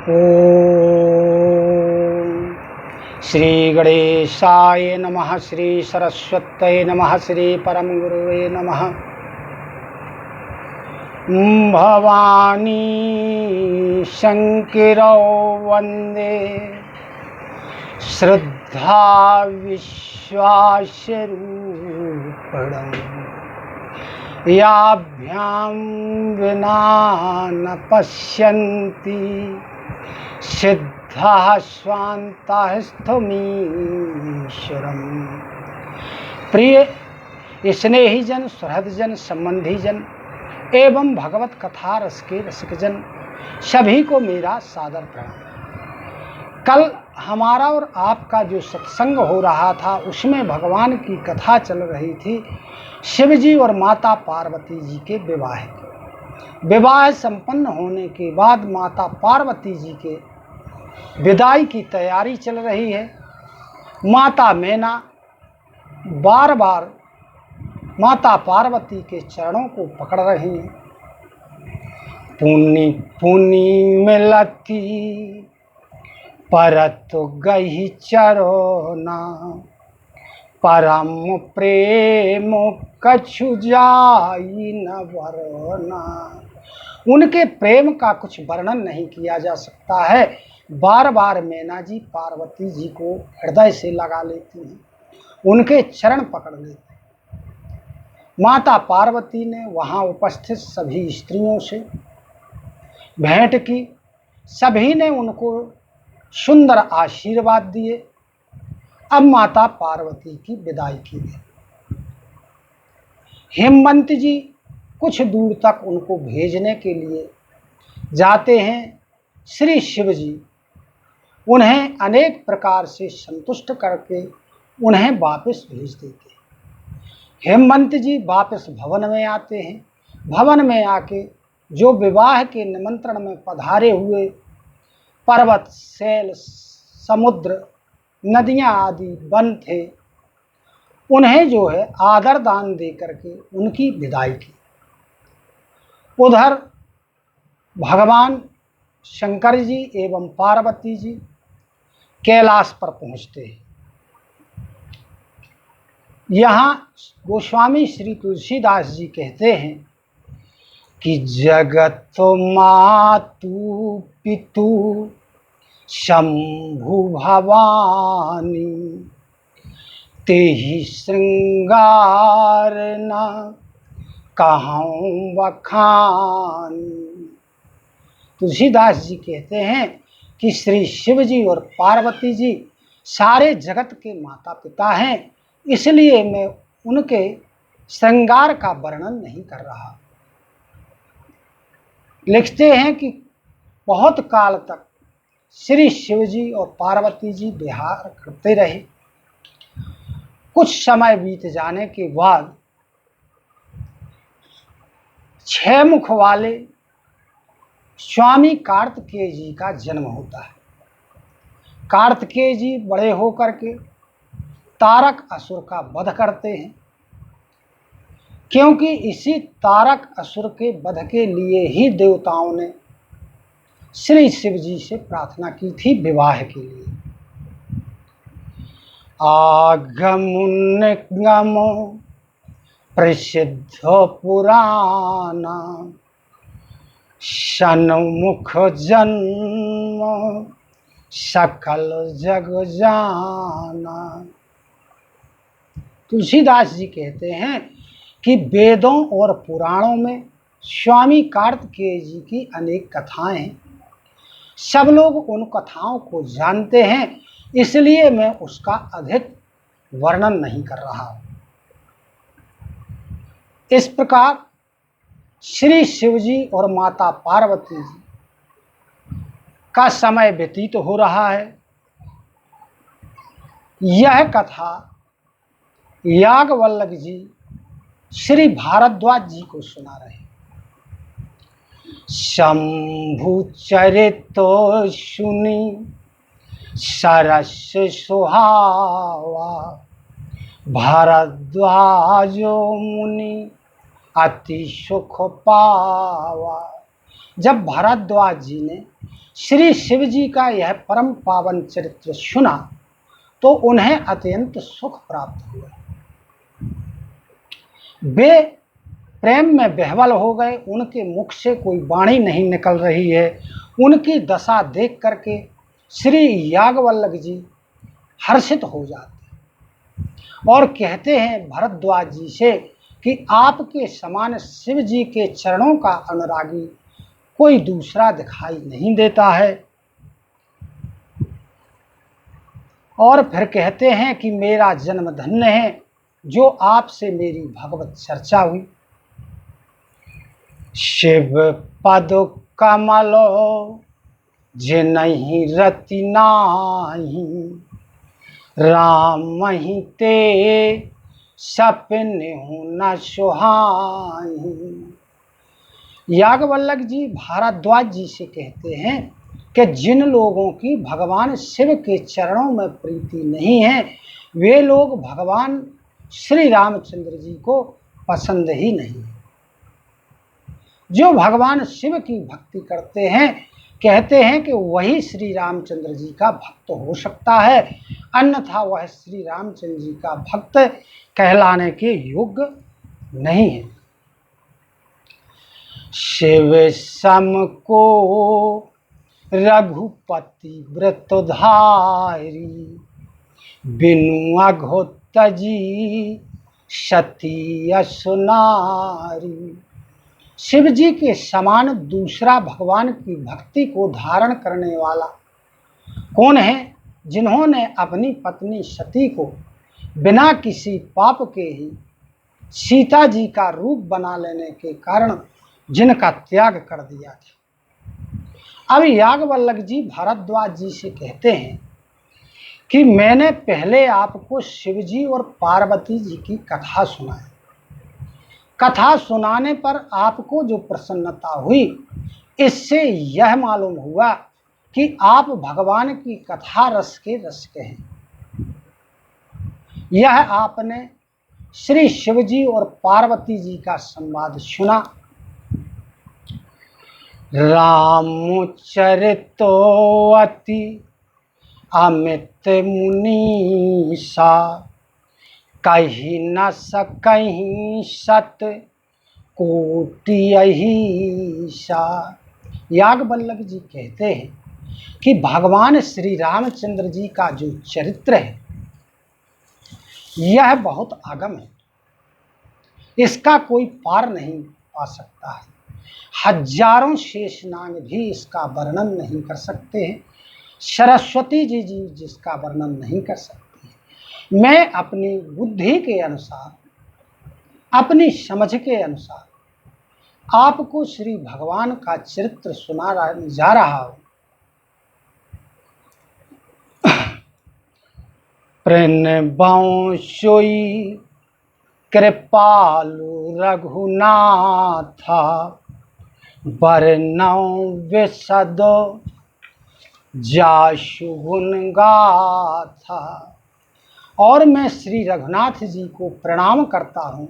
ओम श्री गणेशाय नमः, श्री सरस्वत्यै नमः, श्री परम गुरुवे नमः। भवानी शंकरौ वंदे श्रद्धा विश्वासरूपिणम्, याभ्यां विना न पश्यन्ति सिद्धाः स्वान्ताः स्थमीश्वरम्। प्रिय स्नेही जन, सुहृद जन, संबंधी जन एवं भगवत कथा रस के रसिक जन सभी को मेरा सादर प्रणाम। कल हमारा और आपका जो सत्संग हो रहा था उसमें भगवान की कथा चल रही थी शिव जी और माता पार्वती जी के विवाह की। विवाह संपन्न होने के बाद माता पार्वती जी के विदाई की तैयारी चल रही है। माता मैना बार बार माता पार्वती के चरणों को पकड़ रही हैं। पुनि पुनि मिलती परत गई चरोना, परम प्रेम कछु जाई न वरना। उनके प्रेम का कुछ वर्णन नहीं किया जा सकता है। बार बार मैना जी पार्वती जी को हृदय से लगा लेती हैं, उनके चरण पकड़ लेती हैं। माता पार्वती ने वहाँ उपस्थित सभी स्त्रियों से भेंट की। सभी ने उनको सुंदर आशीर्वाद दिए। अब माता पार्वती की विदाई की गई। हेमंत जी कुछ दूर तक उनको भेजने के लिए जाते हैं। श्री शिव जी उन्हें अनेक प्रकार से संतुष्ट करके उन्हें वापस भेज देते हैं। हेमंत जी वापस भवन में आते हैं। भवन में आके जो विवाह के निमंत्रण में पधारे हुए पर्वत, शैल, समुद्र, नदियां आदि वन थे, उन्हें जो है आदर दान दे करके उनकी विदाई की। उधर भगवान शंकर जी एवं पार्वती जी कैलाश पर पहुंचते हैं। यहाँ गोस्वामी श्री तुलसीदास जी कहते हैं कि जगत मातु पितु शंभु भवानी, तेहि श्रृंगार न कहूँ बखानी। तुलसीदास जी कहते हैं कि श्री शिव जी और पार्वती जी सारे जगत के माता पिता हैं, इसलिए मैं उनके श्रृंगार का वर्णन नहीं कर रहा। लिखते हैं कि बहुत काल तक श्री शिव जी और पार्वती जी विहार करते रहे। कुछ समय बीत जाने के बाद 6 मुख वाले स्वामी कार्तिकेय जी का जन्म होता है। कार्तिकेय जी बड़े होकर के तारक असुर का वध करते हैं, क्योंकि इसी तारक असुर के वध के लिए ही देवताओं ने श्री शिव जी से प्रार्थना की थी विवाह के लिए। आगम प्रसिद्ध पुराना, सन्मुख जन्म सकल जग जाना। तुलसीदास जी कहते हैं कि वेदों और पुराणों में स्वामी कार्तिकेय जी की अनेक कथाएं हैं। सब लोग उन कथाओं को जानते हैं, इसलिए मैं उसका अधिक वर्णन नहीं कर रहा हूं। इस प्रकार श्री शिव जी और माता पार्वती जी का समय व्यतीत हो रहा है। यह कथा याज्ञवल्क्य जी श्री भारद्वाज जी को सुना रहे। शंभु चरित सुनी सरस सुहावा, भारद्वाज मुनि अति सुख पावा। जब भारद्वाज जी ने श्री शिव जी का यह परम पावन चरित्र सुना तो उन्हें अत्यंत सुख प्राप्त हुआ। वे प्रेम में विह्वल हो गए। उनके मुख से कोई वाणी नहीं निकल रही है। उनकी दशा देख करके श्री याज्ञवल्क्य जी हर्षित हो जाते और कहते हैं भारद्वाज जी से कि आपके समान शिव जी के चरणों का अनुरागी कोई दूसरा दिखाई नहीं देता है। और फिर कहते हैं कि मेरा जन्म धन्य है जो आपसे मेरी भगवत चर्चा हुई। शिव पद कमलो जिनहि रति नाही, राम ही ते सपने न सुहाई। याज्ञवल्क्य जी भारद्वाज जी से कहते हैं कि जिन लोगों की भगवान शिव के चरणों में प्रीति नहीं है वे लोग भगवान श्री रामचंद्र जी को पसंद ही नहीं। जो भगवान शिव की भक्ति करते हैं कहते हैं कि वही श्री रामचंद्र जी का भक्त हो सकता है, अन्यथा वह श्री रामचंद्र जी का भक्त कहलाने के योग्य नहीं है। शिव सम को रघुपति व्रतधारी, बिनु अघोत जी सती असुनारी। शिव जी के समान दूसरा भगवान की भक्ति को धारण करने वाला कौन है? जिन्होंने अपनी पत्नी सती को बिना किसी पाप के ही सीता जी का रूप बना लेने के कारण जिनका त्याग कर दिया था। अब याज्ञवल्क्य जी भारद्वाज जी से कहते हैं कि मैंने पहले आपको शिव जी और पार्वती जी की कथा सुनाई। कथा सुनाने पर आपको जो प्रसन्नता हुई इससे यह मालूम हुआ कि आप भगवान की कथा रस के हैं। यह आपने श्री शिव जी और पार्वती जी का संवाद सुना। रामचरितो अति अमित मुनीसा, कही न सकहीं सत कोटि अहिसा। याज्ञवल्क्य जी कहते हैं कि भगवान श्री रामचंद्र जी का जो चरित्र है यह बहुत अगम है, इसका कोई पार नहीं पा सकता है। हजारों शेषनाग भी इसका वर्णन नहीं कर सकते हैं, सरस्वती जी जिसका वर्णन नहीं कर सकते। मैं अपनी बुद्धि के अनुसार, अपनी समझ के अनुसार आपको श्री भगवान का चरित्र सुना जा रहा हूं। प्रणबौ सोई कृपालु रघुनाथा, बरनौ विशद जासु गुण गाथा। और मैं श्री रघुनाथ जी को प्रणाम करता हूँ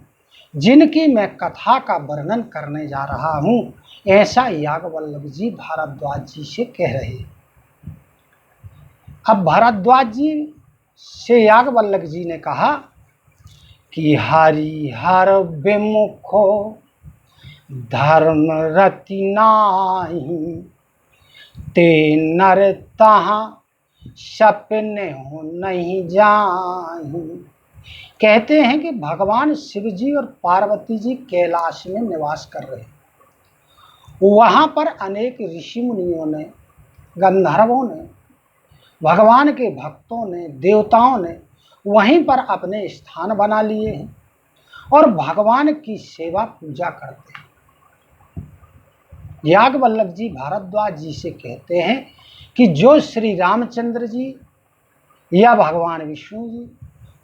जिनकी मैं कथा का वर्णन करने जा रहा हूँ। ऐसा याज्ञवल्क्य जी भारद्वाज जी से कह रहे हैं। अब भारद्वाज जी से याज्ञवल्क्य जी ने कहा कि हरिहर विमुखो धर्म रति नाही, ते नर तहाँ सपने हो नहीं जाही। कहते हैं कि भगवान शिव जी और पार्वती जी कैलाश में निवास कर रहे हैं। वहाँ पर अनेक ऋषि मुनियों ने, गंधर्वों ने, भगवान के भक्तों ने, देवताओं ने वहीं पर अपने स्थान बना लिए हैं और भगवान की सेवा पूजा करते हैं। याज्ञवल्क्य जी भारद्वाज जी से कहते हैं कि जो श्री रामचंद्र जी या भगवान विष्णु जी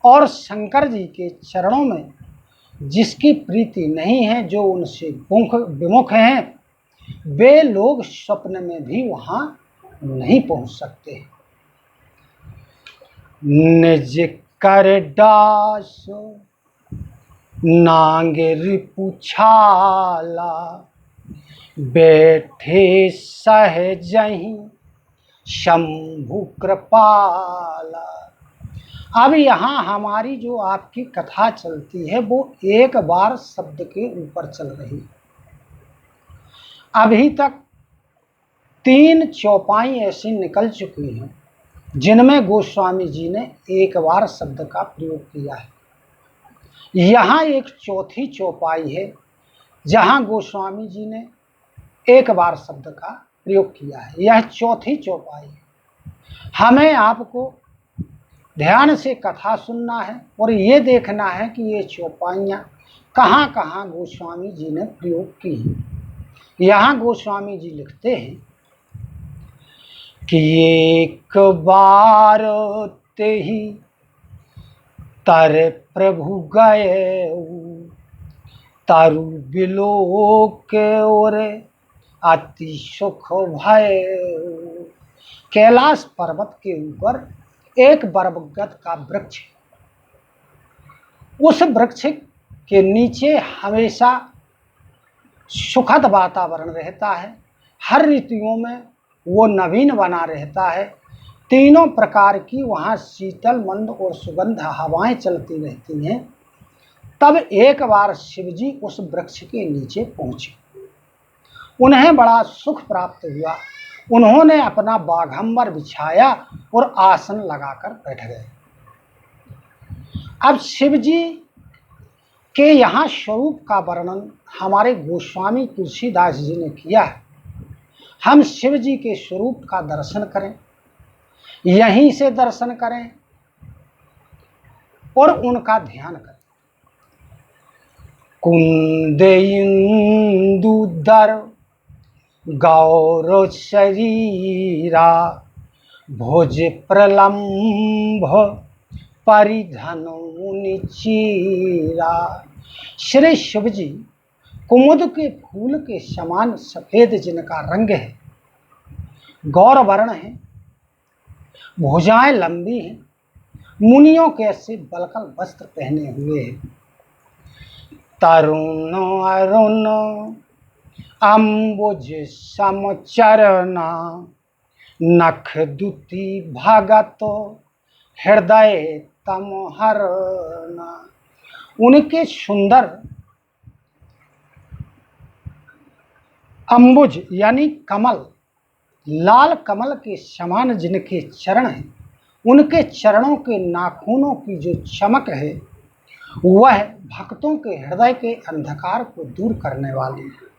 और शंकर जी के चरणों में जिसकी प्रीति नहीं है, जो उनसे विमुख हैं, वे लोग स्वप्न में भी वहां नहीं पहुंच सकते। निज कर डासो नांग रिपुछाला, बैठे सहजहि शंभु कृपाला। अब यहाँ हमारी जो आपकी कथा चलती है वो एक बार शब्द के ऊपर चल रही है। अभी तक 3 चौपाई ऐसी निकल चुकी हैं जिनमें गोस्वामी जी ने एक बार शब्द का प्रयोग किया है। यहाँ एक चौथी चौपाई है जहाँ गोस्वामी जी ने एक बार शब्द का प्रयोग किया है। यह चौथी चौपाई है। हमें आपको ध्यान से कथा सुनना है और ये देखना है कि ये चौपाइयाँ कहाँ कहाँ गोस्वामी जी ने प्रयोग की हैं। यहाँ गोस्वामी जी लिखते हैं कि एक बार ते ही तर प्रभु गए तारु बिलोक और अति सुख भय। कैलाश पर्वत के ऊपर एक बरगद का वृक्ष, उस वृक्ष के नीचे हमेशा सुखद वातावरण रहता है। हर ऋतुओं में वो नवीन बना रहता है। तीनों प्रकार की वहाँ शीतल मंद और सुगंध हवाएं चलती रहती हैं। तब एक बार शिवजी उस वृक्ष के नीचे पहुँचे। उन्हें बड़ा सुख प्राप्त हुआ। उन्होंने अपना बाघंबर बिछाया और आसन लगाकर बैठ गए। अब शिवजी के यहाँ स्वरूप का वर्णन हमारे गोस्वामी तुलसीदास जी ने किया है। हम शिव जी के स्वरूप का दर्शन करें, यहीं से दर्शन करें और उनका ध्यान करें। कुंदेन्दुदर गौर शरीरा भोज प्रलम्भ परिधन मुनि चीरा। श्री शिव जी कुमुद के फूल के समान सफेद जिनका रंग है, गौर वर्ण है, भुजाएं लंबी हैं, मुनियों के से बलकल वस्त्र पहने हुए हैं। तरुण अरुण अम्बुज समचरना नख दुति भगत हृदय तमहरना। उनके सुंदर अम्बुज यानी कमल, लाल कमल के समान जिनके चरण हैं, उनके चरणों के नाखूनों की जो चमक है वह भक्तों के हृदय के अंधकार को दूर करने वाली है।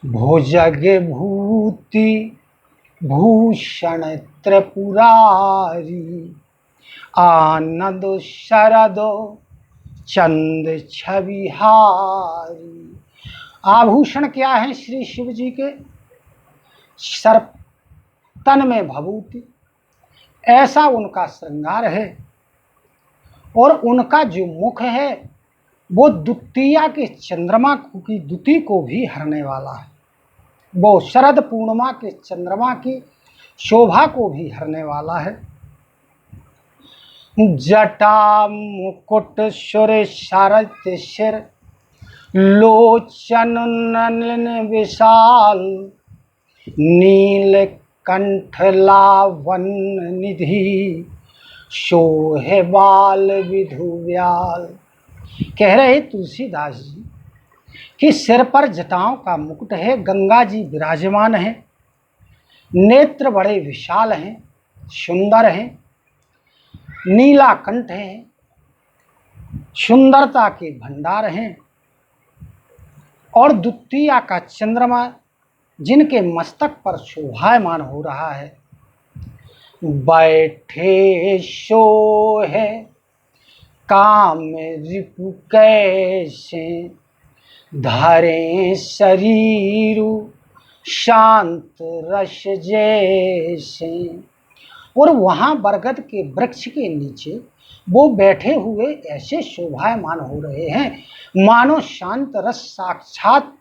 भोजग भूति भूषण त्रिपुरारी आनंद शरद चंद छविहारी। आभूषण क्या है श्री शिव जी के? सर तन में भभूति, ऐसा उनका श्रृंगार है। और उनका जो मुख है वो द्वितीया के चंद्रमा की द्युति को भी हरने वाला है। वो शरद पूर्णिमा के चंद्रमा की शोभा को भी हरने वाला है। जटा मुकुट सुर शरद शिर लोचन नयन विशाल नील कंठ लावण्य निधि शोहे बाल विधु व्याल। कह रहे तुलसीदास जी कि सिर पर जटाओं का मुकुट है, गंगा जी विराजमान हैं, नेत्र बड़े विशाल हैं, सुंदर हैं, नीला कंठ है, सुंदरता के भंडार हैं और द्वितीया का चंद्रमा जिनके मस्तक पर शोभायमान हो रहा है। बैठे सो है काम रिपु कैसे धरे शरीर शांत रस जैसे। और वहाँ बरगद के वृक्ष के नीचे वो बैठे हुए ऐसे शोभायमान हो रहे हैं मानो शांत रस साक्षात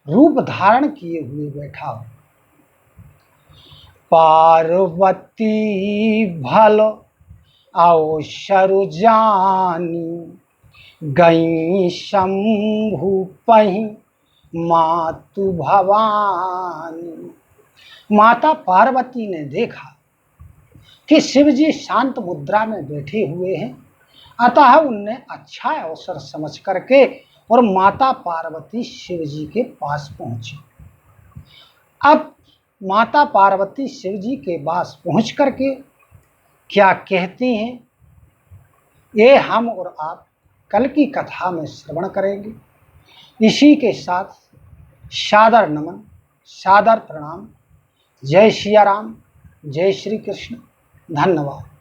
रूप धारण किए हुए बैठा हो। पार्वती भल अवसर जानी गई शंभु पही मातु भवानी। माता पार्वती ने देखा कि शिव जी शांत मुद्रा में बैठे हुए हैं, अतः उनने अच्छा अवसर समझ करके और माता पार्वती शिव जी के पास पहुंची। अब माता पार्वती शिव जी के पास पहुंच करके क्या कहती हैं, ये हम और आप कल की कथा में श्रवण करेंगे। इसी के साथ सादर नमन, सादर प्रणाम। जय सिया राम, जय श्री कृष्ण। धन्यवाद।